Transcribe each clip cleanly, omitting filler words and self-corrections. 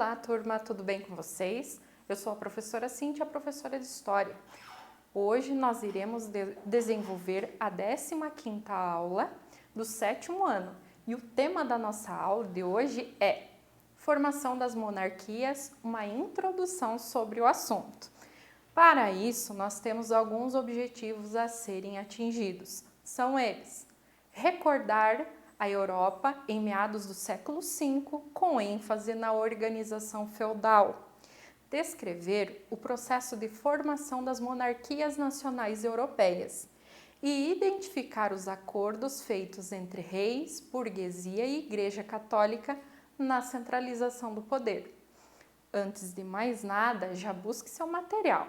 Olá, turma, tudo bem com vocês? Eu sou a professora Cíntia, professora de História. Hoje nós iremos desenvolver a 15ª aula do 7º ano e o tema da nossa aula de hoje é Formação das Monarquias, uma introdução sobre o assunto. Para isso, nós temos alguns objetivos a serem atingidos. São eles: recordar a Europa em meados do século V, com ênfase na organização feudal. Descrever o processo de formação das monarquias nacionais europeias e identificar os acordos feitos entre reis, burguesia e Igreja Católica na centralização do poder. Antes de mais nada, já busque seu material.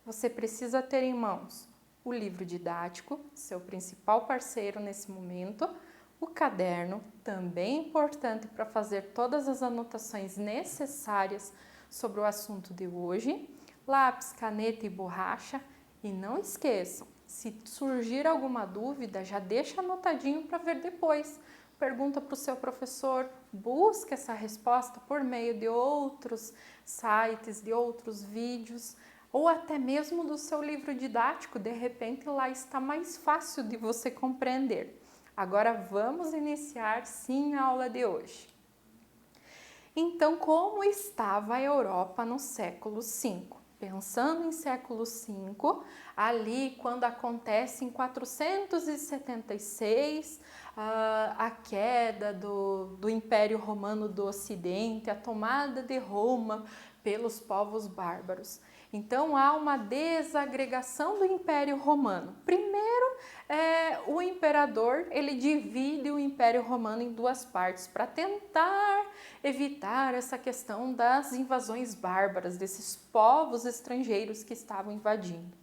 Você precisa ter em mãos o livro didático, seu principal parceiro nesse momento, o caderno, também importante para fazer todas as anotações necessárias sobre o assunto de hoje, lápis, caneta e borracha. E não esqueçam, se surgir alguma dúvida, já deixa anotadinho para ver depois. Pergunta para o seu professor, busca essa resposta por meio de outros sites, de outros vídeos, ou até mesmo do seu livro didático. De repente lá está mais fácil de você compreender. Agora vamos iniciar sim a aula de hoje. Então, como estava a Europa no século V? Pensando em século V, ali quando acontece em 476 a queda do Império Romano do Ocidente, a tomada de Roma pelos povos bárbaros. Então há uma desagregação do Império Romano. Primeiro, o imperador ele divide o Império Romano em duas partes para tentar evitar essa questão das invasões bárbaras, desses povos estrangeiros que estavam invadindo.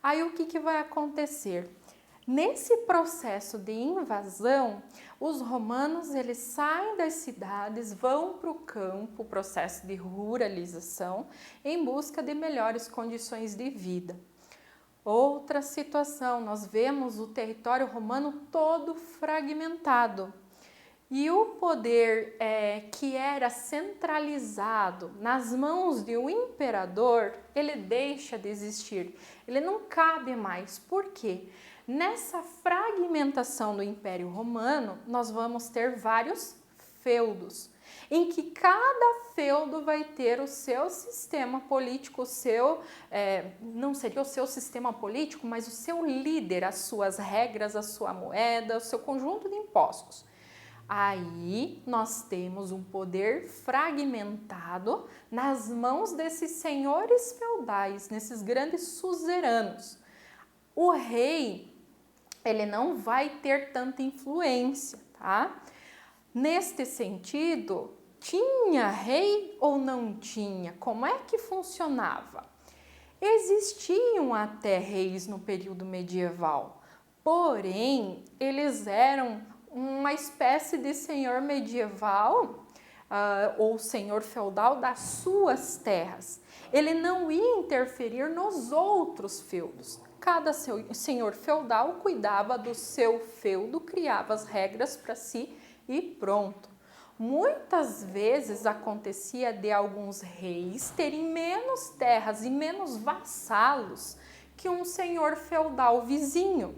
Aí o que vai acontecer? Nesse processo de invasão, os romanos eles saem das cidades, vão para o campo, processo de ruralização, em busca de melhores condições de vida. Outra situação, nós vemos o território romano todo fragmentado. E o poder que era centralizado nas mãos de um imperador, ele deixa de existir, ele não cabe mais. Por quê? Nessa fragmentação do Império Romano, nós vamos ter vários feudos, em que cada feudo vai ter o seu sistema político, não seria o seu sistema político, mas o seu líder, as suas regras, a sua moeda, o seu conjunto de impostos. Aí nós temos um poder fragmentado nas mãos desses senhores feudais, nesses grandes suzeranos. O rei, ele não vai ter tanta influência, tá? Neste sentido, tinha rei ou não tinha? Como é que funcionava? Existiam até reis no período medieval, porém, eles eram uma espécie de senhor medieval ou senhor feudal das suas terras. Ele não ia interferir nos outros feudos. Cada senhor feudal cuidava do seu feudo, criava as regras para si e pronto. Muitas vezes acontecia de alguns reis terem menos terras e menos vassalos que um senhor feudal vizinho.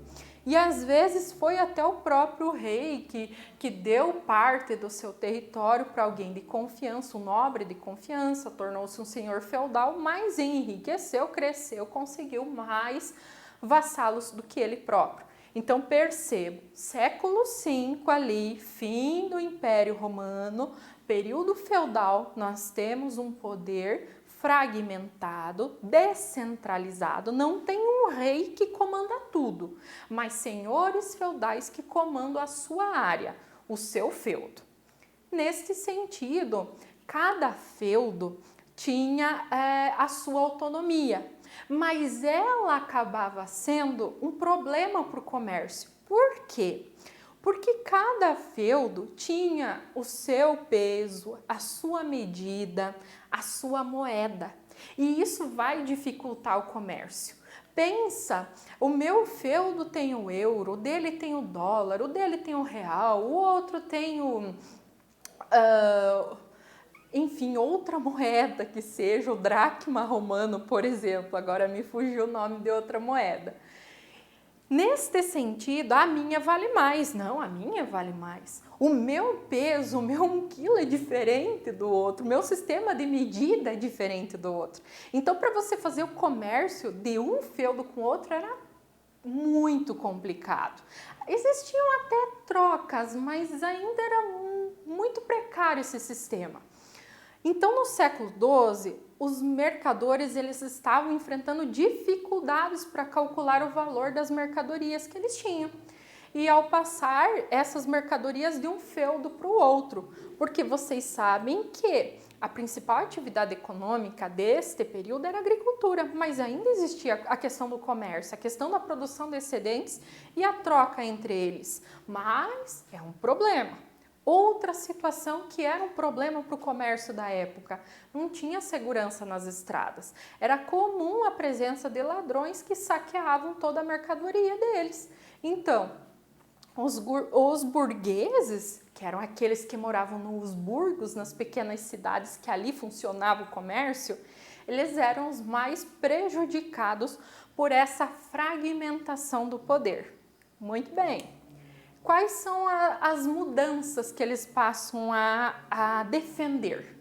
E às vezes foi até o próprio rei que deu parte do seu território para alguém de confiança, um nobre de confiança, tornou-se um senhor feudal, mas enriqueceu, cresceu, conseguiu mais vassalos do que ele próprio. Então percebo, século V ali, fim do Império Romano, período feudal, nós temos um poder fragmentado, descentralizado, não tem um rei que comanda tudo, mas senhores feudais que comandam a sua área, o seu feudo. Neste sentido, cada feudo tinha a sua autonomia, mas ela acabava sendo um problema para o comércio. Por quê? Porque cada feudo tinha o seu peso, a sua medida, a sua moeda, e isso vai dificultar o comércio. Pensa, o meu feudo tem o euro, o dele tem o dólar, o dele tem o real, o outro tem enfim, outra moeda que seja o dracma romano, por exemplo. Agora me fugiu o nome de outra moeda. Neste sentido, a minha vale mais. Não, a minha vale mais. O meu peso, o meu 1 quilo é diferente do outro. O meu sistema de medida é diferente do outro. Então, para você fazer o comércio de um feudo com o outro era muito complicado. Existiam até trocas, mas ainda era muito precário esse sistema. Então, no século XII, os mercadores eles estavam enfrentando dificuldades para calcular o valor das mercadorias que eles tinham. E ao passar essas mercadorias de um feudo para o outro, porque vocês sabem que a principal atividade econômica deste período era a agricultura, mas ainda existia a questão do comércio, a questão da produção de excedentes e a troca entre eles. Mas é um problema. Outra situação que era um problema para o comércio da época, não tinha segurança nas estradas. Era comum a presença de ladrões que saqueavam toda a mercadoria deles. Então, os burgueses, que eram aqueles que moravam nos burgos, nas pequenas cidades que ali funcionava o comércio, eles eram os mais prejudicados por essa fragmentação do poder. Muito bem. Quais são as mudanças que eles passam a defender?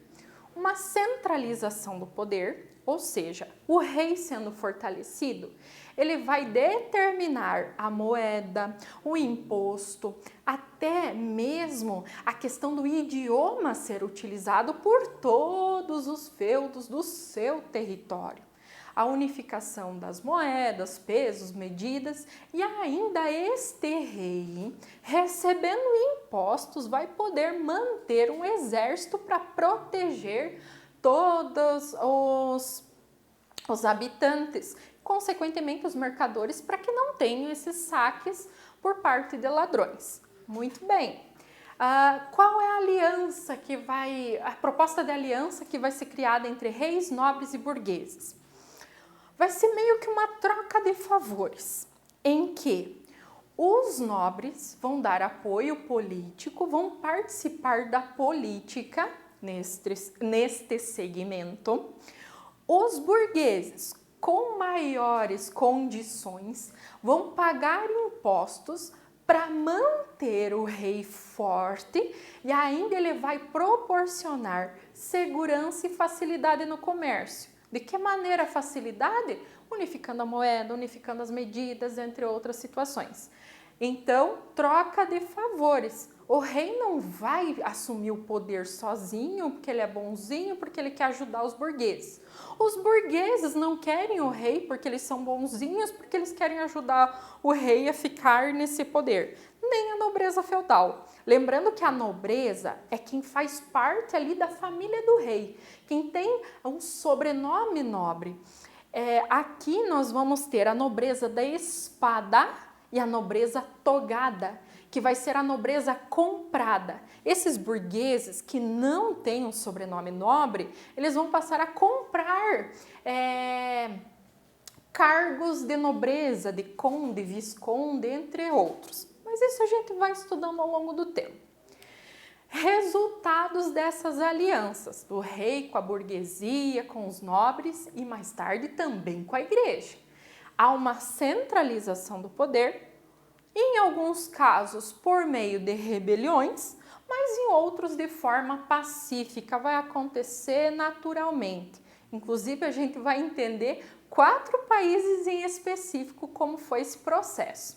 Uma centralização do poder, ou seja, o rei sendo fortalecido, ele vai determinar a moeda, o imposto, até mesmo a questão do idioma ser utilizado por todos os feudos do seu território. A unificação das moedas, pesos, medidas e ainda este rei, recebendo impostos, vai poder manter um exército para proteger todos os habitantes, consequentemente os mercadores, para que não tenham esses saques por parte de ladrões. Muito bem. Qual é a aliança a proposta de aliança que vai ser criada entre reis, nobres e burgueses? Vai ser meio que uma troca de favores, em que os nobres vão dar apoio político, vão participar da política neste segmento. Os burgueses, com maiores condições, vão pagar impostos para manter o rei forte e ainda ele vai proporcionar segurança e facilidade no comércio. De que maneira a facilidade? Unificando a moeda, unificando as medidas, entre outras situações. Então, troca de favores. O rei não vai assumir o poder sozinho, porque ele é bonzinho, porque ele quer ajudar os burgueses. Os burgueses não querem o rei porque eles são bonzinhos, porque eles querem ajudar o rei a ficar nesse poder. Nem a nobreza feudal. Lembrando que a nobreza é quem faz parte ali da família do rei, quem tem um sobrenome nobre. Aqui nós vamos ter a nobreza da espada e a nobreza togada, que vai ser a nobreza comprada. Esses burgueses que não têm um sobrenome nobre, eles vão passar a comprar cargos de nobreza, de conde, visconde, entre outros. Mas isso a gente vai estudando ao longo do tempo. Resultados dessas alianças, do rei com a burguesia, com os nobres e mais tarde também com a igreja. Há uma centralização do poder, em alguns casos por meio de rebeliões, mas em outros de forma pacífica, vai acontecer naturalmente. Inclusive a gente vai entender 4 países em específico como foi esse processo.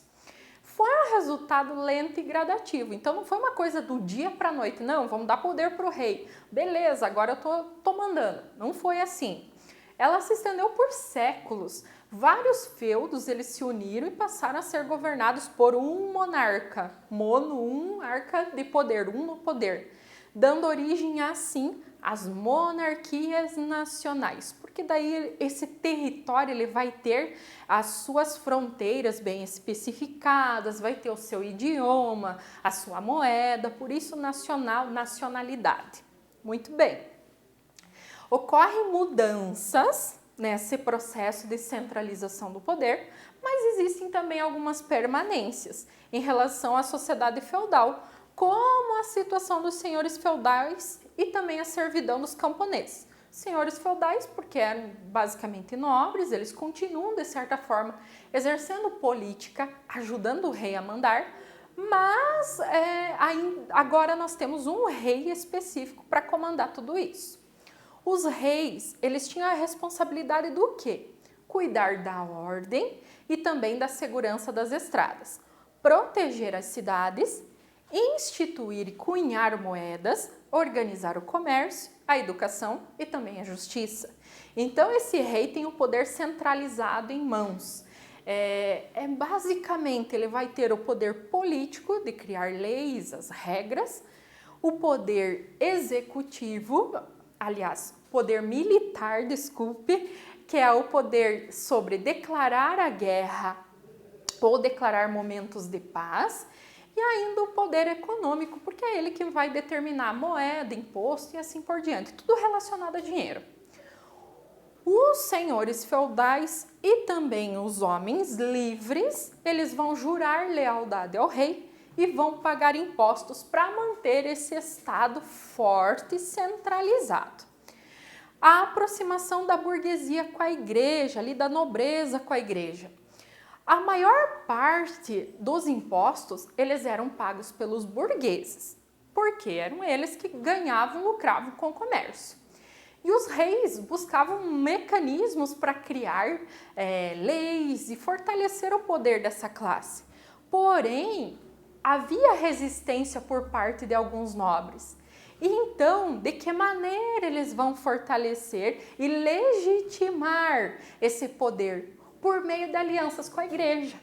Foi um resultado lento e gradativo, então não foi uma coisa do dia para a noite, não, vamos dar poder para o rei, beleza, agora eu tô mandando. Não foi assim. Ela se estendeu por séculos. Vários feudos eles se uniram e passaram a ser governados por um monarca, arca de poder, um no poder, dando origem assim às monarquias nacionais, porque daí esse território ele vai ter as suas fronteiras bem especificadas, vai ter o seu idioma, a sua moeda, por isso nacionalidade. Muito bem. Ocorrem mudanças nesse processo de centralização do poder, mas existem também algumas permanências em relação à sociedade feudal, como a situação dos senhores feudais e também a servidão dos camponeses. Senhores feudais, porque eram basicamente nobres, eles continuam, de certa forma, exercendo política, ajudando o rei a mandar, mas agora nós temos um rei específico para comandar tudo isso. Os reis, eles tinham a responsabilidade do quê? Cuidar da ordem e também da segurança das estradas, proteger as cidades, instituir e cunhar moedas, organizar o comércio, a educação e também a justiça. Então esse rei tem o poder centralizado em mãos. Basicamente ele vai ter o poder político de criar leis, as regras, o poder executivo, aliás, poder militar, desculpe, que é o poder sobre declarar a guerra ou declarar momentos de paz, e ainda o poder econômico, porque é ele que vai determinar a moeda, imposto e assim por diante, tudo relacionado a dinheiro. Os senhores feudais e também os homens livres, eles vão jurar lealdade ao rei e vão pagar impostos para manter esse estado forte e centralizado. A aproximação da burguesia com a igreja, ali da nobreza com a igreja. A maior parte dos impostos, eles eram pagos pelos burgueses, porque eram eles que ganhavam, lucravam com o comércio. E os reis buscavam mecanismos para criar leis e fortalecer o poder dessa classe. Porém, havia resistência por parte de alguns nobres. E então, de que maneira eles vão fortalecer e legitimar esse poder? Por meio de alianças com a igreja.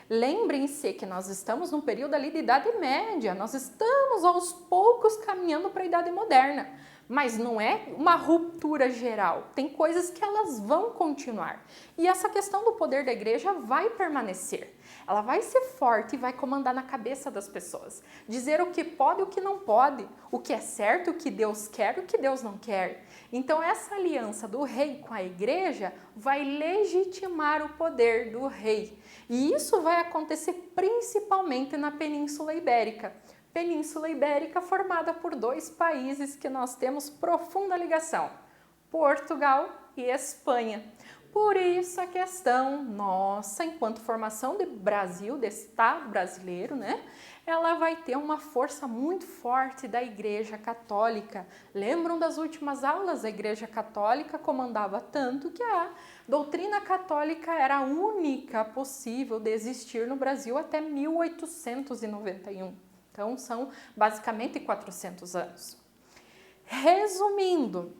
Lembrem-se que nós estamos num período ali de Idade Média, nós estamos aos poucos caminhando para a Idade Moderna, mas não é uma ruptura geral, tem coisas que elas vão continuar. E essa questão do poder da igreja vai permanecer, ela vai ser forte e vai comandar na cabeça das pessoas, dizer o que pode e o que não pode, o que é certo, o que Deus quer e o que Deus não quer. Então essa aliança do rei com a igreja vai legitimar o poder do rei. E isso vai acontecer principalmente na Península Ibérica. Península Ibérica formada por dois países que nós temos profunda ligação, Portugal e Espanha. Por isso a questão nossa, enquanto formação de Brasil, de Estado brasileiro, né? Ela vai ter uma força muito forte da Igreja Católica. Lembram das últimas aulas? A Igreja Católica comandava tanto que a doutrina católica era a única possível de existir no Brasil até 1891. Então, são basicamente 400 anos. Resumindo,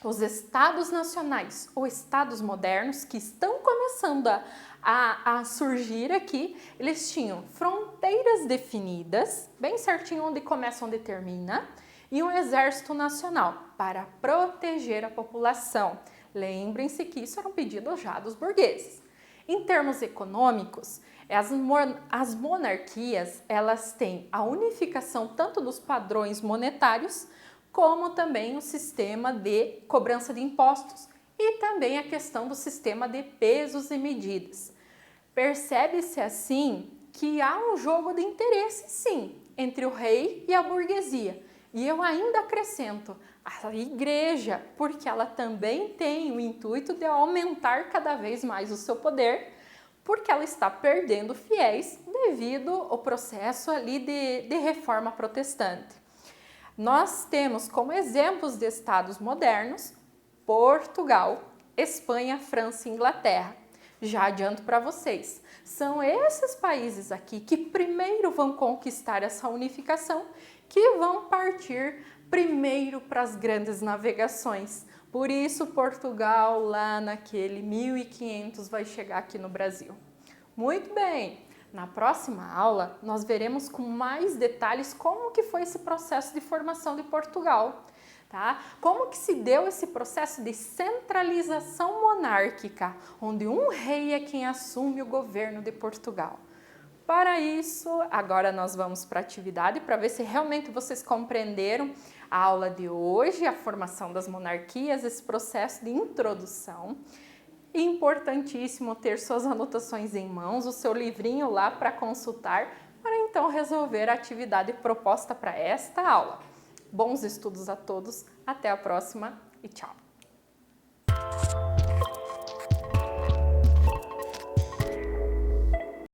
os estados nacionais ou estados modernos que estão começando a surgir aqui, eles tinham fronteiras definidas, bem certinho onde começa, onde termina, e um exército nacional para proteger a população. Lembrem-se que isso era um pedido já dos burgueses. Em termos econômicos, as monarquias, elas têm a unificação tanto dos padrões monetários, como também o sistema de cobrança de impostos e também a questão do sistema de pesos e medidas. Percebe-se assim que há um jogo de interesse, sim, entre o rei e a burguesia. E eu ainda acrescento a igreja, porque ela também tem o intuito de aumentar cada vez mais o seu poder, porque ela está perdendo fiéis devido ao processo ali de reforma protestante. Nós temos como exemplos de estados modernos Portugal, Espanha, França e Inglaterra. Já adianto para vocês, são esses países aqui que primeiro vão conquistar essa unificação, que vão partir primeiro para as grandes navegações. Por isso Portugal lá naquele 1500 vai chegar aqui no Brasil. Muito bem! Na próxima aula, nós veremos com mais detalhes como que foi esse processo de formação de Portugal, tá? Como que se deu esse processo de centralização monárquica, onde um rei é quem assume o governo de Portugal. Para isso, agora nós vamos para a atividade para ver se realmente vocês compreenderam a aula de hoje, a formação das monarquias, esse processo de introdução. Importantíssimo ter suas anotações em mãos, o seu livrinho lá para consultar, para então resolver a atividade proposta para esta aula. Bons estudos a todos, até a próxima e tchau!